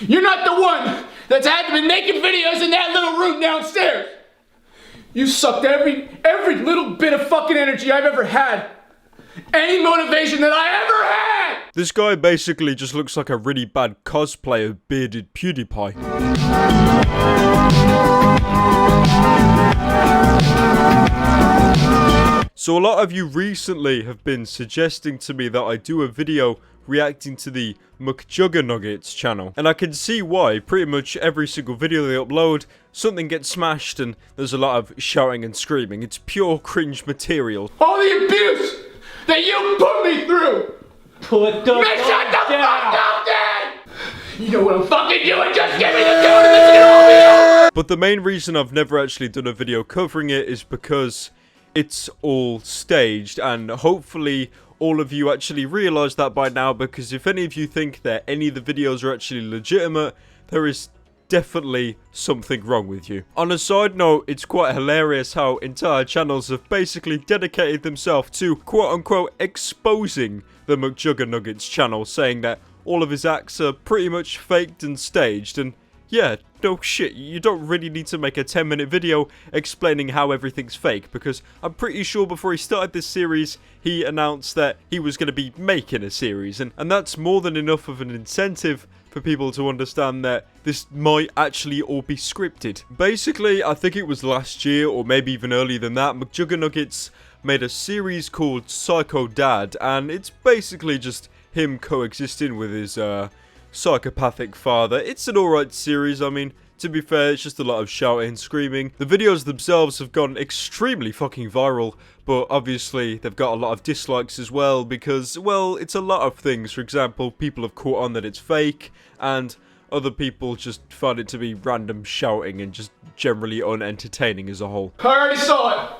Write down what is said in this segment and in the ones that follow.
You're not the one that's had been making videos in that little room downstairs. You sucked every little bit of fucking energy I've ever had. Any motivation that I ever had! This guy basically just looks like a really bad cosplay of bearded PewDiePie. So a lot of you recently have been suggesting to me that I do a video reacting to the McJugger Nuggets channel. And I can see why. Pretty much every single video they upload, something gets smashed and there's a lot of shouting and screaming. It's pure cringe material. All the abuse that you put me through! Put the Shut the fuck up, Dad! You know what I'm fucking doing? Just give me the gun and let's get all over! But the main reason I've never actually done a video covering it is because it's all staged, and hopefully all of you actually realise that by now, because if any of you think that any of the videos are actually legitimate, there is definitely something wrong with you. On a side note, it's quite hilarious how entire channels have basically dedicated themselves to quote-unquote exposing the McJugger Nuggets channel, saying that all of his acts are pretty much faked and staged, and yeah, no shit, you don't really need to make a 10-minute video explaining how everything's fake, because I'm pretty sure before he started this series, he announced that he was going to be making a series, and that's more than enough of an incentive for people to understand that this might actually all be scripted. Basically, I think it was last year, or maybe even earlier than that, McJugger Nuggets made a series called Psycho Dad, and it's basically just him coexisting with his, psychopathic father. It's an alright series. I mean, to be fair, it's just a lot of shouting and screaming. The videos themselves have gone extremely fucking viral, but obviously they've got a lot of dislikes as well because, well, it's a lot of things. For example, people have caught on that it's fake, and other people just find it to be random shouting and just generally unentertaining as a whole. I already saw it.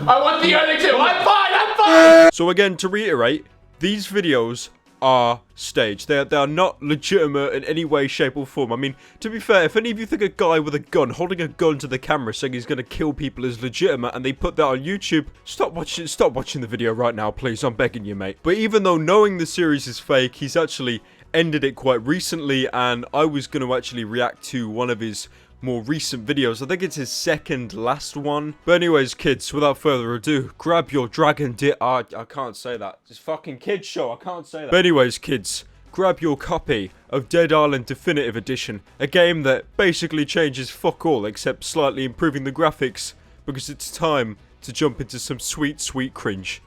I want the other two. I'm fine. So again, to reiterate, these videos are staged. They are not legitimate in any way, shape or form. I mean, to be fair, if any of you think a guy with a gun, holding a gun to the camera saying he's going to kill people is legitimate and they put that on YouTube, stop watching the video right now, please. I'm begging you, mate. But even though knowing the series is fake, he's actually ended it quite recently, and I was going to actually react to one of his more recent videos. I think it's his second last one. But anyways, kids, without further ado, grab your dragon I can't say that. It's fucking kids show. I can't say that. But anyways, kids, grab your copy of Dead Island Definitive Edition, a game that basically changes fuck all except slightly improving the graphics, because it's time to jump into some sweet, sweet cringe.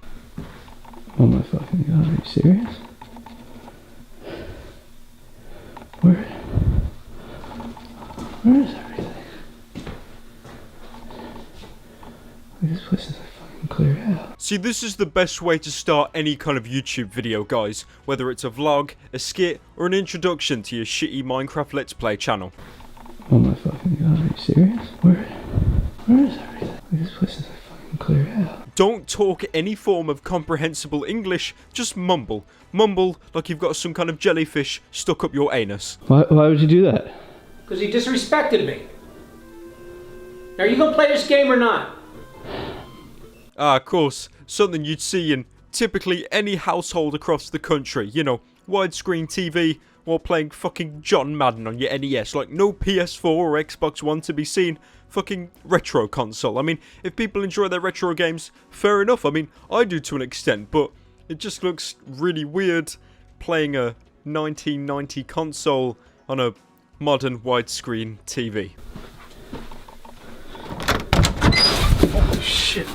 Oh my fucking god, are you serious? Where is everything? This place is fucking cleared out. See, this is the best way to start any kind of YouTube video, guys. Whether it's a vlog, a skit, or an introduction to your shitty Minecraft Let's Play channel. Oh my fucking god, are you serious? Where is everything? This place is fucking cleared out. Don't talk any form of comprehensible English, just mumble. Mumble like you've got some kind of jellyfish stuck up your anus. Why would you do that? Because he disrespected me. Now, are you gonna play this game or not? Ah, of course, something you'd see in typically any household across the country. You know, widescreen TV while playing fucking John Madden on your NES. Like, no PS4 or Xbox One to be seen. Fucking retro console. I mean, if people enjoy their retro games, fair enough. I mean, I do to an extent, but it just looks really weird playing a 1990 console on a modern widescreen TV. Oh shit.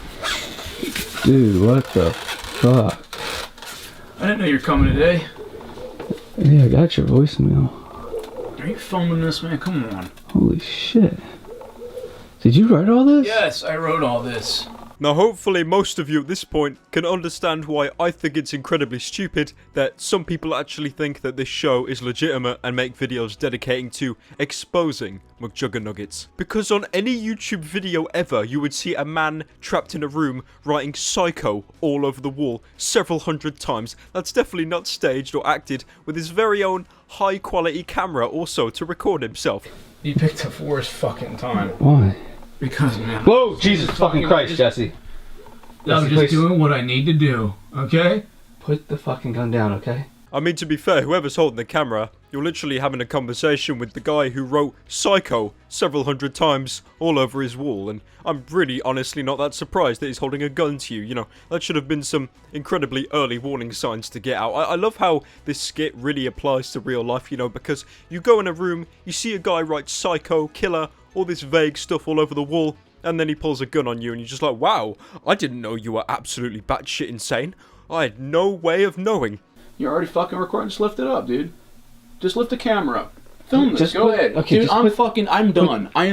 Dude, what the fuck? I didn't know you were coming today. Yeah, I got your voicemail. Are you filming this, man? Come on. Holy shit. Did you write all this? Yes, I wrote all this. Now hopefully most of you at this point can understand why I think it's incredibly stupid that some people actually think that this show is legitimate and make videos dedicating to exposing McJugger Nuggets. Because on any YouTube video ever, you would see a man trapped in a room writing psycho all over the wall several hundred times. That's definitely not staged or acted, with his very own high quality camera also to record himself. You picked the worst fucking time. Why? Because, man. Whoa, Jesus fucking Christ, Jesse. I'm just doing what I need to do, okay? Put the fucking gun down, okay? I mean, to be fair, whoever's holding the camera You're literally having a conversation with the guy who wrote Psycho several hundred times all over his wall, and I'm really honestly not that surprised that he's holding a gun to you. You know, that should have been some incredibly early warning signs to get out. I love how this skit really applies to real life, you know, because you go in a room, you see a guy write Psycho, Killer, all this vague stuff all over the wall, and then he pulls a gun on you and you're just like, wow, I didn't know you were absolutely batshit insane. I had no way of knowing. You're already fucking recording. Just lift it up, dude. Just lift the camera up. Film this. Just Go put- ahead. okay, Dude, just I'm put- done. I am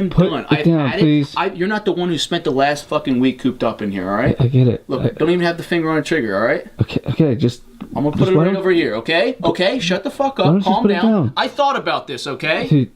done. Put it down, please. You're not the one who spent the last fucking week cooped up in here, alright? I get it. Look, don't even have the finger on the trigger, alright? Okay, just... I'm gonna put just it why right don't- over here, okay? Okay, shut the fuck Why up. don't you Calm put it down. down? I thought about this, okay? Dude,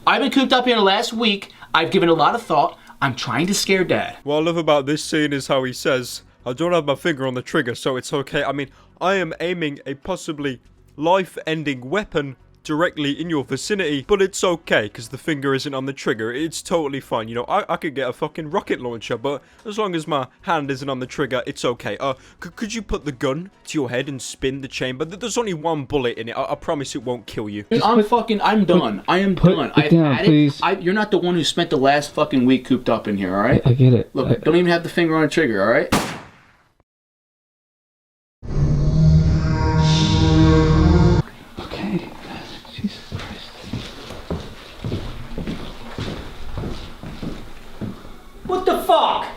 I've been cooped up here the last week. I've given a lot of thought. I'm trying to scare Dad. What I love about this scene is how he says, I don't have my finger on the trigger, so it's okay. I mean, I am aiming a possibly life-ending weapon directly in your vicinity, but it's okay because the finger isn't on the trigger. It's totally fine. You know, I could get a fucking rocket launcher, but as long as my hand isn't on the trigger, it's okay. Could you put the gun to your head and spin the chamber? There's only one bullet in it. I promise it won't kill you. Dude, I'm done. I am put done. it I've down, had please. it. You're not the one who spent the last fucking week cooped up in here, alright? I get it. Look, don't even have the finger on the trigger, alright? Okay. Jesus Christ. What the fuck?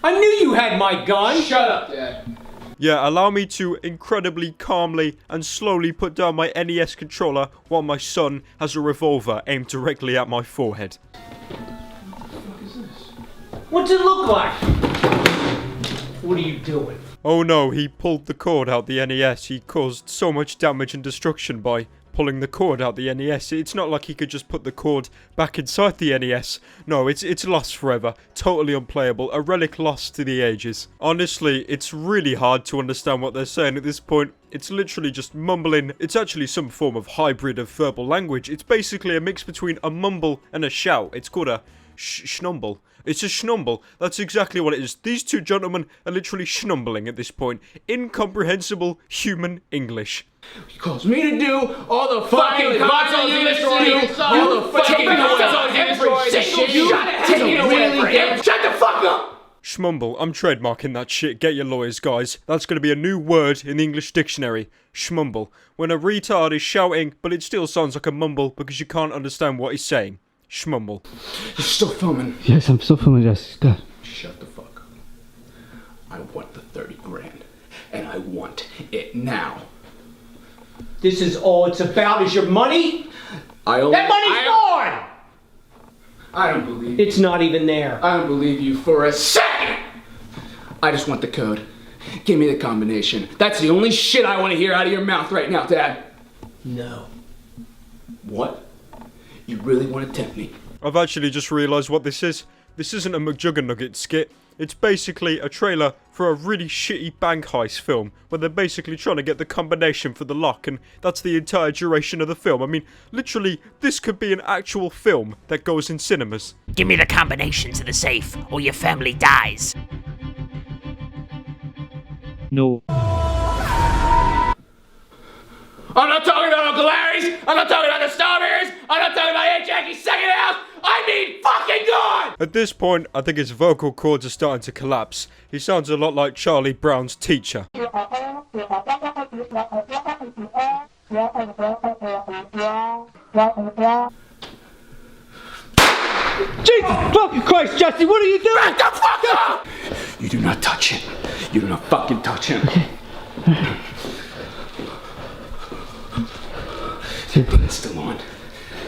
I knew you had my gun. Shut up, Dad. Yeah, allow me to incredibly calmly and slowly put down my NES controller while my son has a revolver aimed directly at my forehead. What's it look like? What are you doing? Oh no, he pulled the cord out the NES. He caused so much damage and destruction by pulling the cord out the NES. It's not like he could just put the cord back inside the NES. No, it's lost forever. Totally unplayable. A relic lost to the ages. Honestly, it's really hard to understand what they're saying at this point. It's literally just mumbling. It's actually some form of hybrid of verbal language. It's basically a mix between a mumble and a shout. It's called a Shmumble. It's a Shmumble. That's exactly what it is. These two gentlemen are literally schnumbling at this point. Incomprehensible human English. He calls me to do all the fucking consoles you destroyed. All the fucking consoles you destroyed. You taking away. Shut the fuck up! Shmumble. I'm trademarking that shit. Get your lawyers, guys. That's going to be a new word in the English dictionary. Shmumble. When a retard is shouting, but it still sounds like a mumble because you can't understand what he's saying. Shmumble. You're still filming. Yes, I'm still filming, Jesse. God. Shut the fuck up. I want the 30 grand. And I want it now. This is all it's about is your money? That money's gone! I don't believe you. It's not even there. I don't believe you for a second! I just want the code. Give me the combination. That's the only shit I want to hear out of your mouth right now, Dad. No. What? You really want to tempt me? I've actually just realised what this is. This isn't a McJugger Nugget skit. It's basically a trailer for a really shitty bank heist film where they're basically trying to get the combination for the lock, and that's the entire duration of the film. I mean, literally, this could be an actual film that goes in cinemas. Give me the combination to the safe, or your family dies. No. I'm not talking about Uncle Larry's! I'm not talking about the Starburst! I'm not talking about Aunt Jackie's second house! I mean fucking God! At this point, I think his vocal cords are starting to collapse. He sounds a lot like Charlie Brown's teacher. Jesus fucking Christ, Jesse, what are you doing? Back the fuck up! You do not touch him. You do not fucking touch him. It's still on.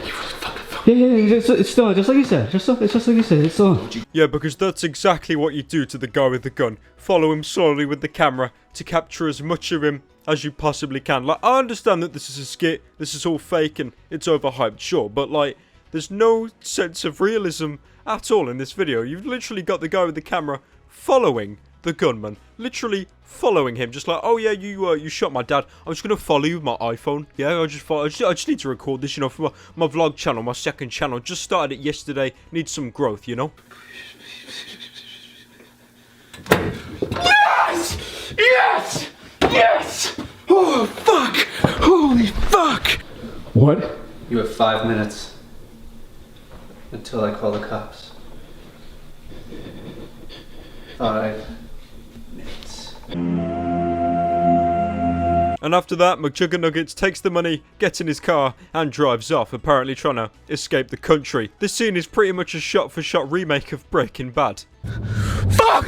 You fucking Yeah, it's still on, just like you said. It's just like you said, it's still on. Yeah, because that's exactly what you do to the guy with the gun. Follow him slowly with the camera to capture as much of him as you possibly can. Like, I understand that this is a skit, this is all fake and it's overhyped, sure, but like, there's no sense of realism at all in this video. You've literally got the guy with the camera following the gunman, literally following him, just like, oh yeah, you shot my dad. I'm just gonna follow you with my iPhone. Yeah, I just need to record this, you know, for my vlog channel, my second channel. Just started it yesterday. Need some growth, you know. Yes! Yes! Yes! Oh, fuck! Holy fuck! What? You have 5 minutes until I call the cops. 5 minutes. And after that, McJugger Nuggets takes the money, gets in his car, and drives off, apparently trying to escape the country. This scene is pretty much a shot-for-shot remake of Breaking Bad. Fuck!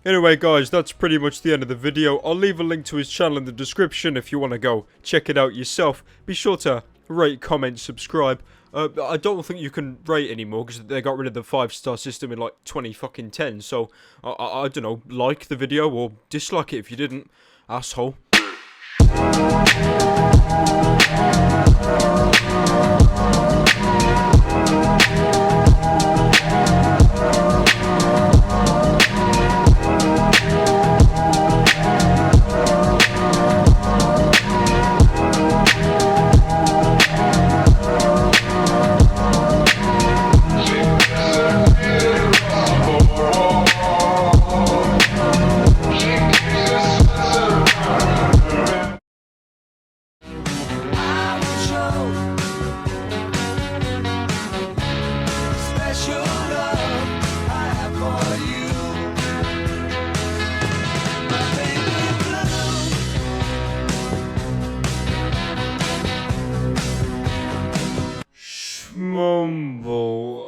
Anyway guys, that's pretty much the end of the video. I'll leave a link to his channel in the description if you want to go check it out yourself. Be sure to rate, comment, subscribe. I don't think you can rate anymore because they got rid of the 5-star system in like 2010. So, I don't know, like the video or dislike it if you didn't, asshole.